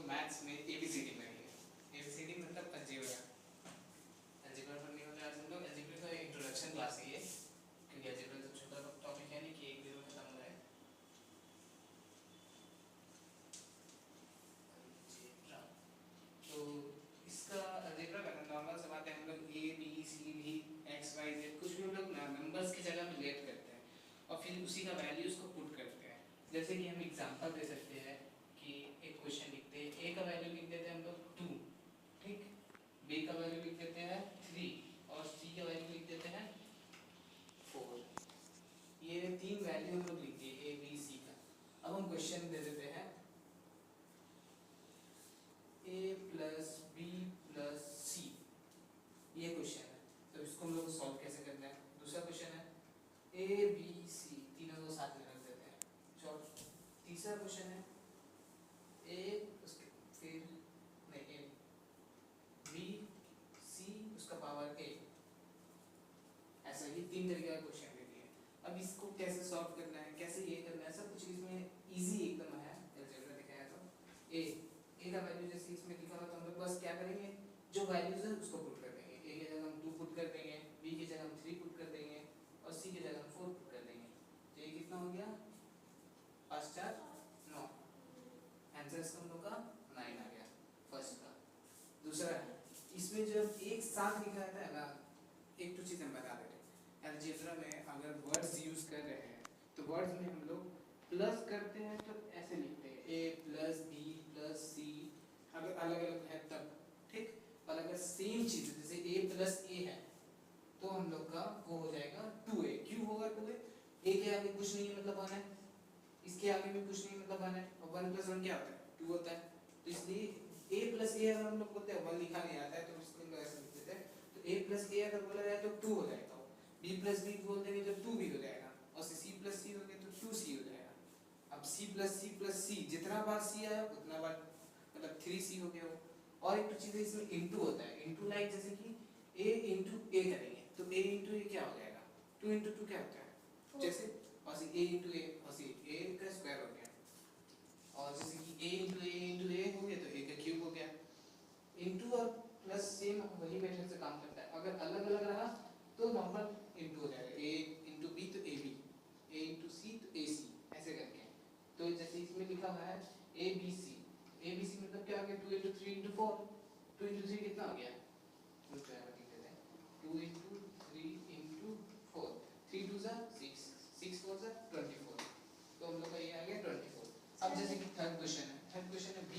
लोग मैथ्स में एबीसीडी पढ़ेंगे। एबीसीडी मतलब अलजेब्रा। अलजेब्रा पढ़ने वाले आज हम लोग अलजेब्रा का इंट्रोडक्शन क्लास है ये, क्योंकि अलजेब्रा तो छोटा टॉपिक है नहीं कि एक दिन में खत्म हो जाए। अलजेब्रा तो इसका अलजेब्रा का नॉर्मल सा बात है, हम लोग A B C D X Y Z कुछ भी हम लोग नंबर्स की जगह में लेट करते हैं और फिर उसी का वैल्यूज को पुट करते हैं। जैसे कि हम एग्जांपल दे सकते हैं कि एक क्वेश्चन लिखते हैं, ए का वैल्यू लिख देते हैं हम लोग 2, ठीक, बी का वैल्यू लिख देते हैं 3 और सी का वैल्यू लिख देते हैं 4। ये तीन वैल्यू हम लोग लिख दिए ए बी सी का। अब हम क्वेश्चन दे देते हैं a प्लस बी प्लस सी, ये क्वेश्चन है। तो इसको हम लोग सॉल्व कैसे करना है। दूसरा क्वेश्चन है ए बी सी, तीनों को साथ में रख देते हैं। चौथा तीसरा क्वेश्चन है ए उसके फिर नहीं ए बी सी उसका पावर ए। ऐसा ही तीन तरीके का क्वेश्चन दे दिए। अब इसको कैसे सॉल्व करना है, कैसे ये करना है, सब कुछ इसमें इजी एकदम है। अलजेब्रा दिखाया तो ए का वैल्यू जैसे इसमें लिखा हुआ तो हम लोग बस क्या करेंगे, जो वैल्यूज है उसको पुट कर देंगे। ए की जगह हम 2 पुट कर देंगे, बी की जगह हम 3 पुट कर देंगे और सी की जगह हम 4 पुट कर देंगे। तो ये कितना हो गया 5 4 9। आंसर इसका हम लोग का 9 आ गया फर्स्ट का। दूसरा है इसमें जब एक साथ लिखा रहता है ना, एक तो चीज हम बता देते हैं अलजेब्रा में अगर वर्ड्स यूज कर रहे हैं तो वर्ड्स में हम लोग प्लस करते हैं तो ऐसे लिखते हैं ए प्लस बी प्लस सी, अगर अलग अलग है तब, ठीक। और अगर सेम चीज जैसे ए प्लस ए है तो हम लोग का वो हो जाएगा 2a। क्यों होगा 2a, ए के आगे कुछ नहीं मतलब 1 है, इसके आगे भी कुछ नहीं मतलब 1 है, और 1 + 1 क्या होता है 2 होता है। तो इसलिए a + a अगर हम लोग बोलते हैं 1 लिखा नहीं आता है तो इसको हम लोग ऐसे लिख देते हैं। तो a + a अगर बोला जाए तो 2 हो जाएगा, b + b बोल देंगे तो 2b हो जाएगा, और c + c हो गया तो 2c हो जाएगा। अब c + c जितना बार c आया उतना बार मतलब 3c हो गया वो। और एक तो चीज है इसमें इनटू होता है, इनटू लाइक जैसे कि a * a करेंगे तो a * a क्या हो जाएगा 2 * 2 क्या होता है जैसे, और a * a और a का स्क्वायर हो गया, और जैसे कि a * a हो गया तो a का क्यूब हो गया। इनटू और प्लस सेम वही मेथड से काम करता है। अगर अलग अलग रहा तो नॉर्मल इनटू हो जाएगा, a * b तो ab, a * c तो ac, ऐसे करके। तो जैसे इसमें लिखा हुआ है abc, abc मतलब क्या हो गया 2 * 3 * 4, 2 * 3 कितना हो गया 2 * 3 * 4, 3 2 6, 6 4 24। तो हम लोग का ये आ गया 24। अब जैसे कि थर्ड क्वेश्चन है b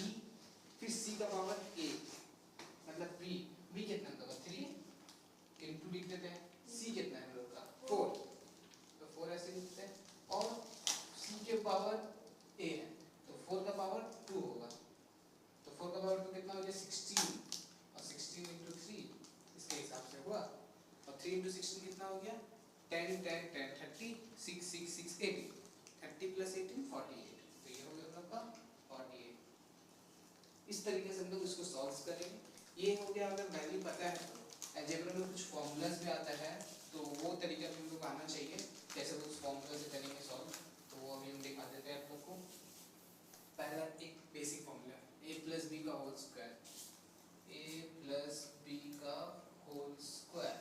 फिर c का पावर a, मतलब b कितना होगा 3 इनटू लिख देते हैं, c कितना है हम लोग का 4, तो 4 ऐसे लिखते हैं, और c के पावर a है तो 4 का पावर 2 होगा, तो 4 का पावर 2 कितना हो गया 16, और 16 * 3 इसके हिसाब से हुआ, और 3 * 16 कितना हो गया 10 10 10 30, 6 6 6 18, 30 + 18 48। तो ये हो गया हम लोग का 48। इस तरीके से हम लोग इसको सॉल्व करेंगे। ये हो गया अगर वैल्यू पता है तो। अलजेब्रा में कुछ फॉर्मूलाज भी आता है तो वो तरीका भी हम लोग आना चाहिए, कैसे उस फॉर्मूला से करेंगे सॉल्व, तो वो अभी हम दिखा देते हैं आप लोग को। पहला एक बेसिक फॉर्मूला a + b का होल स्क्वायर, a + b का होल स्क्वायर,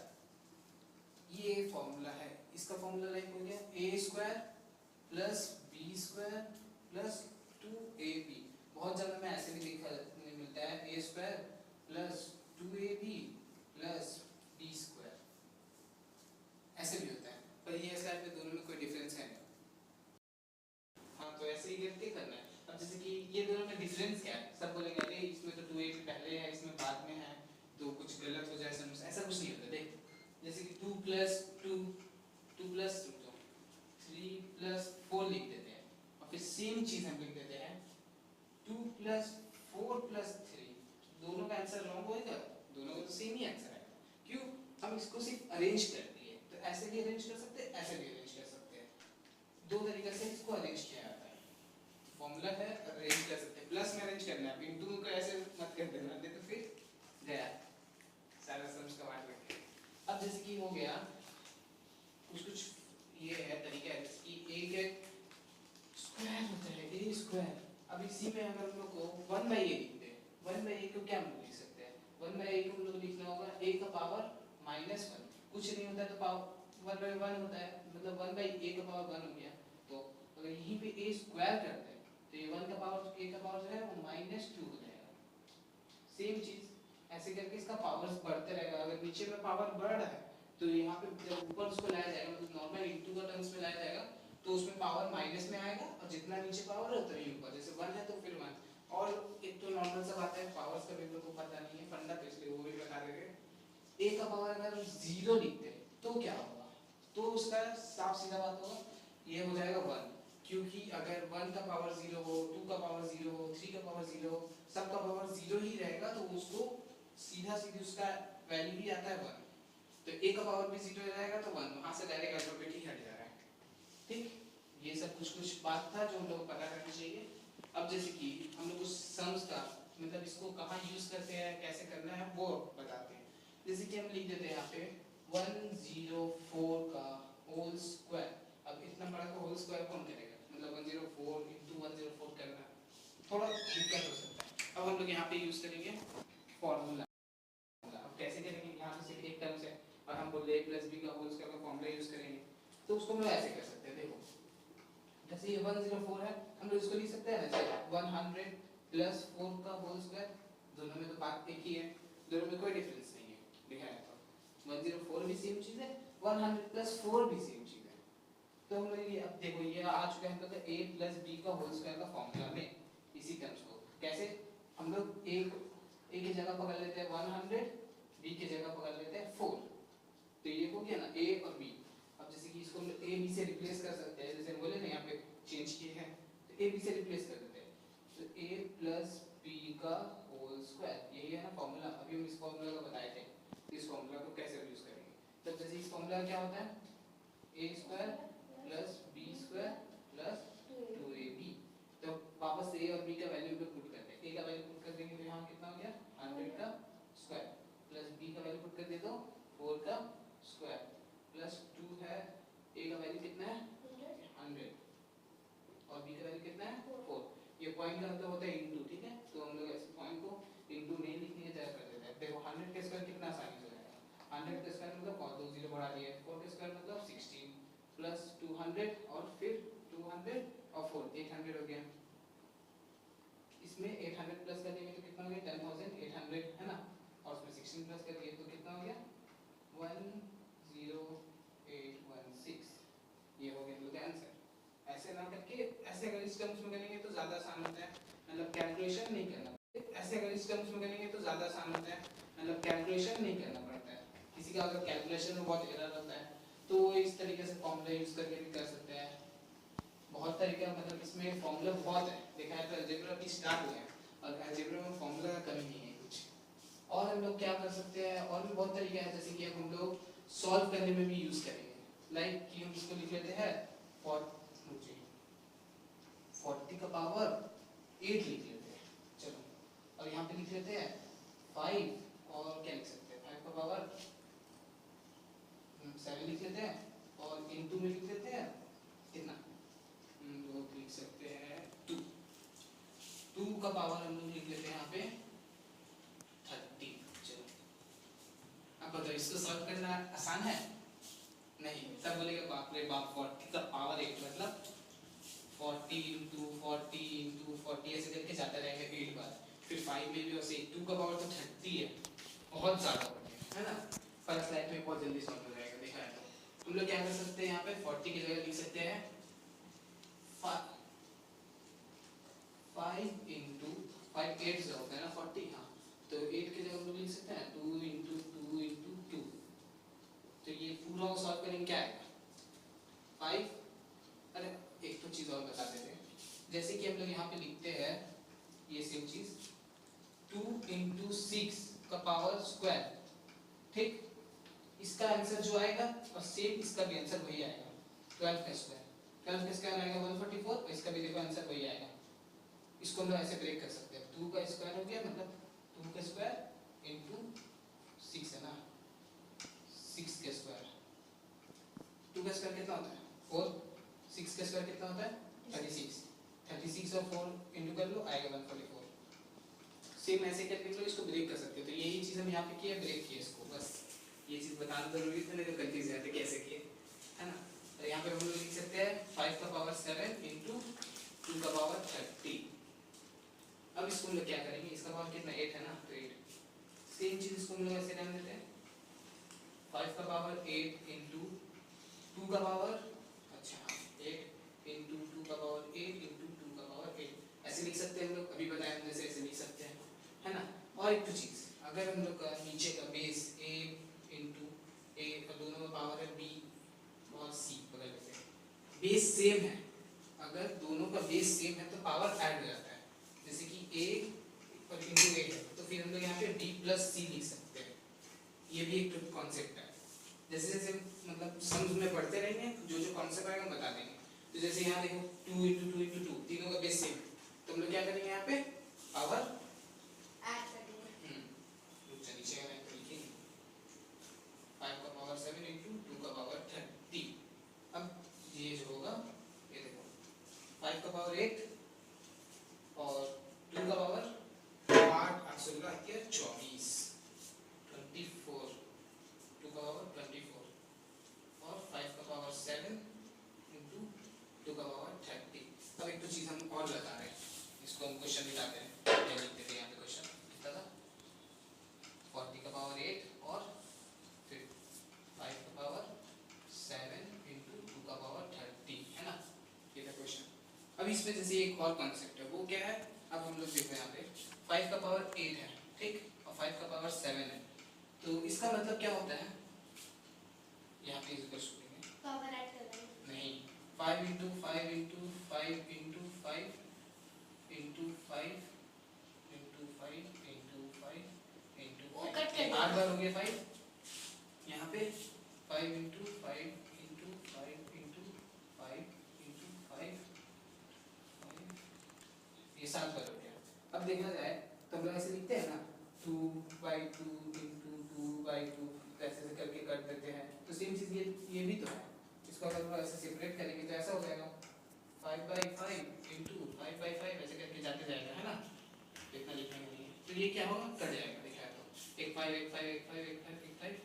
ये फॉर्मूला है। इसका फॉर्मूला लाइक हो गया a² + b² + 2ab। बहुत जगह में ऐसे भी लिखा मिलता है a² + 2ab + b², ऐसे भी होता है, पर ये ऐसा है दोनों में कोई डिफरेंस है नहीं। हाँ तो ऐसे ही करके करना है। अब जैसे कि ये दोनों में डिफरेंस क्या है, सब बोलेंगे अरे इसमें तो 2ab पहले है इसमें बाद में है तो कुछ गलत हो जाए समझ, ऐसा कुछ नहीं होता। देख जैसे कि 2 + 2 2 + 3 + 4 लिख देते हैं, और फिर सेम चीज हम लिख देते हैं 2 + 4 + 3, दोनों का आंसर रॉन्ग होएगा, दोनों का तो सेम ही आंसर आएगा। क्यों, हम इसको सिर्फ अरेंज कर दिए, तो ऐसे भी अरेंज कर सकते हैं ऐसे भी अरेंज कर सकते हैं, दो तरीके से इसको अरेंज किया जाता है। फॉर्मूला है अरेंज कर सकते हैं, प्लस में अरेंज करना है, इनटू को ऐसे मत कर देना, नहीं तो फिर गया सारा सम्स का वाट लग गया। अब जैसे कि हो गया कुछ ये है तरीका है कि a के स्क्वायर होता है a², अब इसी में अगर हम लोग को 1 बाई ए लिखते हैं, 1 बाई ए को क्या हम लोग लिख सकते हैं, 1 बाई ए को हम लोग लिखना होगा a का पावर -1, कुछ नहीं होता है तो पावर 1 बाई 1 होता है, मतलब 1 बाई a का पावर 1 हो गया। तो अगर यहीं पे a स्क्वायर करते हैं तो ये 1 का पावर a का पावर जो है वो -2 हो जाएगा। सेम चीज ऐसे करके इसका पावर्स बढ़ते रहेगा। अगर नीचे में पावर बढ़ रहा है तो यहाँ पे जब ऊपर उसको लाया जाएगा, मतलब नॉर्मल इनटू का टर्म्स में लाया जाएगा तो उसमें पावर माइनस में आएगा, और जितना नीचे पावर है उतना ही ऊपर, जैसे 1 है तो फिर 1। और एक तो नॉर्मल सा बात है, पावर्स का पेपर को पता नहीं है फंडा, तो इसलिए वो भी बता देंगे। a का पावर अगर 0 लिखते हैं तो क्या होगा, तो उसका साफ सीधा बात होगा, ये हो जाएगा 1, क्योंकि अगर 1 का पावर 0 हो, 2 का पावर 0 हो, 3 का पावर 0 हो, सबका पावर 0 ही रहेगा, तो उसको सीधा सीधी उसका वैल्यू ही आता है 1। तो a का पावर भी 0 रहेगा तो 1, वहां से डायरेक्ट अल्फाबेट ही हट जा रहा है। ठीक, ये सब कुछ बात था जो हम लोग को पता करना चाहिए। अब जैसे कि हम लोग उस सम्स का मतलब इसको कहाँ यूज करते हैं, कैसे करना है वो बताते हैं। जैसे कि हम लिख देते हैं यहाँ पे 104 का होल स्क्वायर। अब इतना बड़ा का होल स्क्वायर कौन करेगा, मतलब 104 into 104 करना थोड़ा दिक्कत हो सकता है। अब हम लोग यहाँ पे यूज करेंगे फॉर्मूला। अब कैसे करेंगे, यहाँ पे सिर्फ एक टर्म्स है और हम बोल रहे हैं a + b का होल स्क्वायर का फॉर्मूला यूज करेंगे, तो उसको हम लोग ऐसे कर सकते हैं। देखो जैसे ये 104 है, हम लोग इसको लिख सकते हैं ना 100 + 4 का होल स्क्वायर, दोनों में तो बात एक ही है, दोनों में कोई डिफरेंस नहीं है दिखाया तो 104 भी सेम चीज है, 100 + 4 भी सेम चीज है। तो हम लोग ये अब देखो ये आ चुका है हम लोग a + b का होल स्क्वायर का फॉर्मूला में, इसी टर्म्स को कैसे हम लोग a की जगह पकड़ लेते हैं 100, b की जगह पकड़ लेते हैं 4, तो ये हो गया ना a और b। अब जैसे कि इसको हम लोग a b से रिप्लेस कर सकते हैं, जैसे बोले ना यहाँ पे चेंज किए हैं तो a b से रिप्लेस कर देते हैं, तो a + b का होल स्क्वायर, यही है ना फॉर्मूला। अभी हम इस फॉर्मूला को बताए थे, इस फॉर्मूला को कैसे यूज करेंगे। तो जैसे इस फॉर्मूला क्या होता है a² + b² + 2ab। तो वापस a और b का वैल्यू पे पुट करते हैं, a का वैल्यू पुट कर देंगे तो यहाँ कितना हो गया 100 का स्क्वायर, प्लस b का वैल्यू पुट कर दे दो 4 का स्क्वायर, प्लस 2 है, a का वैल्यू कितना है 100 और b का वैल्यू कितना है 4। ये पॉइंट का मतलब होता है इनटू, ठीक है, तो हम लोग ऐसे पॉइंट को इनटू नहीं लिखने की जगह कर देते हैं। देखो 100 का स्क्वायर कितना आसानी से हो जाएगा, 100 का स्क्वायर मतलब 2 0 बढ़ा दिए, 4 का स्क्वायर मतलब 16 प्लस 200 और फिर 200 और 4 800 हो गया। इसमें 800 प्लस कर देंगे तो कितना हो गया 10800 है ना, और उसमें 16 प्लस कर दिए तो कितना हो गया 10816। ये हो गया मतलब आंसर। ऐसे ना करके ऐसे अगर इस टर्म्स में करेंगे तो ज्यादा आसान होता है, मतलब कैलकुलेशन नहीं करना। ऐसे अगर इस टर्म्स में करेंगे तो ज्यादा आसान होता है, मतलब कैलकुलेशन नहीं करना पड़ता है। किसी का अगर कैलकुलेशन में बहुत एरर होता है तो वो इस तरीके से फॉर्मूला यूज करके भी कर सकते हैं। बहुत तरीका, मतलब इसमें फॉर्मूला बहुत है, देखा है तो अलजेब्रा भी स्टार्ट हुआ है और अलजेब्रा में फॉर्मूला का कमी नहीं है कुछ। और हम लोग क्या कर सकते हैं, और भी बहुत तरीके हैं, जैसे कि हम लोग सॉल्व करने में भी यूज करेंगे। लाइक कि हम इसको लिख लेते हैं 40 का पावर 8 लिख लेते हैं, चलो, और यहाँ पे लिख लेते हैं 5 और क्या लिख सकते हैं 5 का पावर 7 लिख लेते हैं, और इनटू में लिख लेते हैं कितना, हम लोग लिख सकते हैं 2 का पावर हम लोग लिख लेते हैं यहाँ पे 30। चलो अब बताओ इसको सॉल्व करना आसान है नहीं, सब बोलेगा बाप रे बाप 40 का पावर 8 मतलब 40 into 40 into 40 ऐसे करके जाता रहेगा 8 बार, फिर 5 में भी वैसे 2 का पावर तो 30 है, बहुत ज़्यादा हो गया है ना। फर्स्ट लाइन में बहुत जल्दी सॉल्व हो जाएगा, देखा है तो हम लोग क्या कर सकते हैं यहाँ पे 40 की जगह लिख सकते हैं 5 into 5 8 से होता है ना 40, हाँ, तो 8 की जगह हम लोग लिख सकते हैं 2 into 2 into 2। तो ये पूरा सॉल्व करेंगे क्या आएगा 5। अरे एक तो चीज़ और बता देते हैं, जैसे कि हम लोग यहाँ पे लिखते हैं ये सेम चीज़ 2 into 6 का पावर स्क्वायर, ठीक, इसका आंसर जो आएगा और सेम इसका भी आंसर वही आएगा 12 का स्क्वायर, 12 का स्क्वायर आएगा 144 और इसका भी देखो आंसर वही आएगा। इसको हम लोग ऐसे ब्रेक कर सकते हैं, 2 का स्क्वायर हो गया मतलब 2 का स्क्वायर into 6 है ना, 6 का स्क्वायर, 2 का स्क्वायर कितना होता है 4, 6 का स्क्वायर कितना होता है 36, 36 और 4 इंटू कर लो, आएगा 144। सेम ऐसे करके लो, इसको ब्रेक कर सकते हो। तो यही चीज़ हम यहाँ पे किया, ब्रेक किया इसको, बस ये चीज़ बताना जरूरी था, नहीं तो कंफ्यूज जाते कैसे किए, है ना। तो यहाँ पे हम लोग लिख सकते हैं 5 का पावर 7 इंटू 2 का पावर 30। अब इसको हम लोग क्या करेंगे, इसका पावर कितना 8 है ना, तो 8 सेम चीज़ इसको हम लोग ऐसे नाम देते हैं 5 का पावर 8 इंटू 2 का पावर, अच्छा 8 इंटू 2 का पावर 8 इंटू 2 का पावर 8, ऐसे लिख सकते हैं हम लोग, अभी बताया हम जैसे ऐसे लिख सकते हैं, है ना। और एक तो चीज़, अगर हम लोग का नीचे का बेस a इंटू a और दोनों में पावर है b और c बगल में, बेस सेम है, अगर दोनों का बेस सेम है तो पावर ऐड हो जाता है, जैसे कि a और इंटू a है तो फिर हम लोग यहाँ पे b प्लस c लिख सकते हैं। ये भी एक कॉन्सेप्ट है, जैसे जैसे मतलब सम्स में पढ़ते रहेंगे, जो जो कॉन्सेप्ट आएगा हम बता देंगे। तो जैसे यहाँ देखो 2 इंटू 2 इंटू 2, तीनों का बेस सेम, तो हम लोग क्या करेंगे यहाँ पे पावर ऐड कर देंगे। नीचे का लाइन लिखेंगे 5 का पावर 7 इंटू 2 का पावर 30। अब ये जो होगा, ये देखो 5 का पावर 8 और 2 का पावर 8 8 16 आती है 24 24, 2 का पावर 24 और 5 का पावर 7 इंटू 2 का पावर 30। अब एक तो चीज़ हम और बता रहे हैं, इसको हम क्वेश्चन दिखाते हैं, ये लिखते थे यहाँ पे क्वेश्चन कितना था 40 का पावर 8 और फिर 5 का पावर 7 इंटू 2 का पावर 30, है ना, ये था क्वेश्चन। अब इसमें जैसे एक और कॉन्सेप्ट है, वो क्या है, अब हम लोग देखो यहाँ पे 5 का पावर 8 है, ठीक, और 5 का पावर 7 है, तो इसका मतलब क्या होता है, यहाँ पे इस ऊपर सुनेंगे पावर ऐड कर देंगे। नहीं, 5 into 5 into 5 into 5 into 5 into 5 into 5 into वो कट कर 8 बार हो गया 5, यहाँ पे 5 इंटू 5 इंटू 5 इंटू 5 इंटू 5 ये 7 बार हो गया। अब देखा जाए तो हम लोग ऐसे लिखते हैं ना 2/2 इंटू 2/2, ऐसे ऐसे करके कर देते हैं, तो सेम चीज़ ये भी तो है, इसको अगर हम ऐसे सेपरेट करेंगे तो ऐसा हो जाएगा 5/5 इंटू 5/5, ऐसे करके जाते जाएगा, है ना, इतना लिखने में नहीं है, तो ये क्या होगा, कट जाएगा, देखा है तो 1 5 1 5 1 5 1 5 1 5,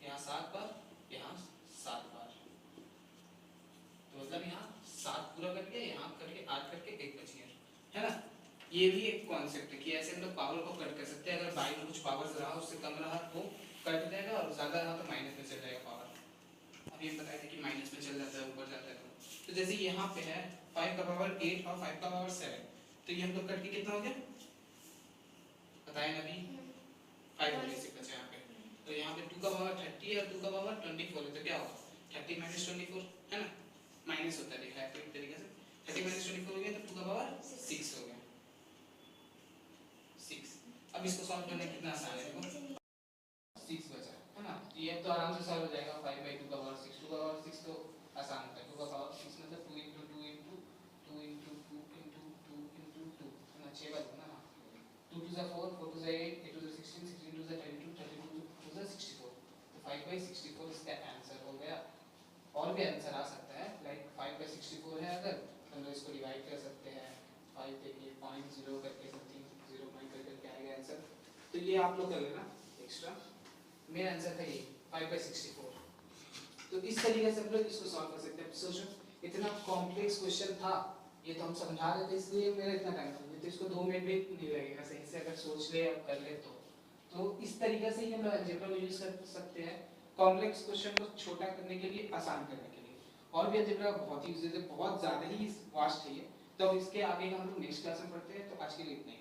यहाँ 7 बार, यहाँ 7 बार, तो मतलब यहाँ 7 पूरा कट गया, यहाँ कट के 8 करके 1 बच गया, है ना। ये भी एक कॉन्सेप्ट है कि ऐसे हम लोग पावर को कट कर सकते हैं, अगर बाई में कुछ पावर रहा उससे कम रहा तो कट जाएगा और ज़्यादा रहा तो माइनस में चल जाएगा पावर। अब ये बताया था कि माइनस में चल जाता है, ऊपर जाता है, तो जैसे यहाँ पे है 5 का पावर 8 और 5 का पावर 7, तो ये हम लोग कट के कितना हो गया बताया ना अभी, 5 होने से बचा यहाँ पे, तो यहाँ पे 2 का पावर 30 और 2 का पावर 24 है, तो क्या होगा 30 माइनस 24, है ना, माइनस होता है, लिखा है तो एक तरीके से 30 माइनस 24 हो गया तो 2 का पावर 6 हो गया 6। अब इसको सॉल्व करना कितना आसान है, देखो 6 बचा है ना, ये तो आराम से सॉल्व हो जाएगा 5/2 का पावर 6, 2 का पावर 6 तो आसान होता है, 2 का पावर 6 मतलब 2 into 2 into 2 into 2 into 2 into 2, है ना, 6 बार होना ना, 2 2 4 4 2 8 8 2 16 16 2 32 32 2 64, तो 5/64 इसका आंसर हो गया। और भी आंसर आ सकता है, लाइक 5/64 है, अगर तो हम लोग इसको डिवाइड कर सकते हैं 5 देखिए 0.0 करके समथिंग 0 पॉइंट करके आएगा आंसर, तो ये आप लोग कर लेना एक्स्ट्रा, मेरा आंसर था ये 5/64। तो इस तरीके से हम लोग इसको सॉल्व कर सकते हैं। सोचो इतना कॉम्प्लेक्स क्वेश्चन था, ये तो हम समझा रहे थे इसलिए मेरा इतना टाइम लगा, तो इसको 2 मिनट भी नहीं लगेगा सही से अगर सोच ले और कर ले तो इस तरीके से ही हम लोग अलजेब्रा को यूज कर सकते हैं कॉम्प्लेक्स क्वेश्चन को छोटा करने के लिए, आसान करने के लिए। और भी अलजेब्रा बहुत ही यूजेस है, बहुत ज़्यादा ही वास्ट है ये, तो इसके आगे हम लोग नेक्स्ट क्लास में पढ़ते हैं, तो आज के लिए इतना।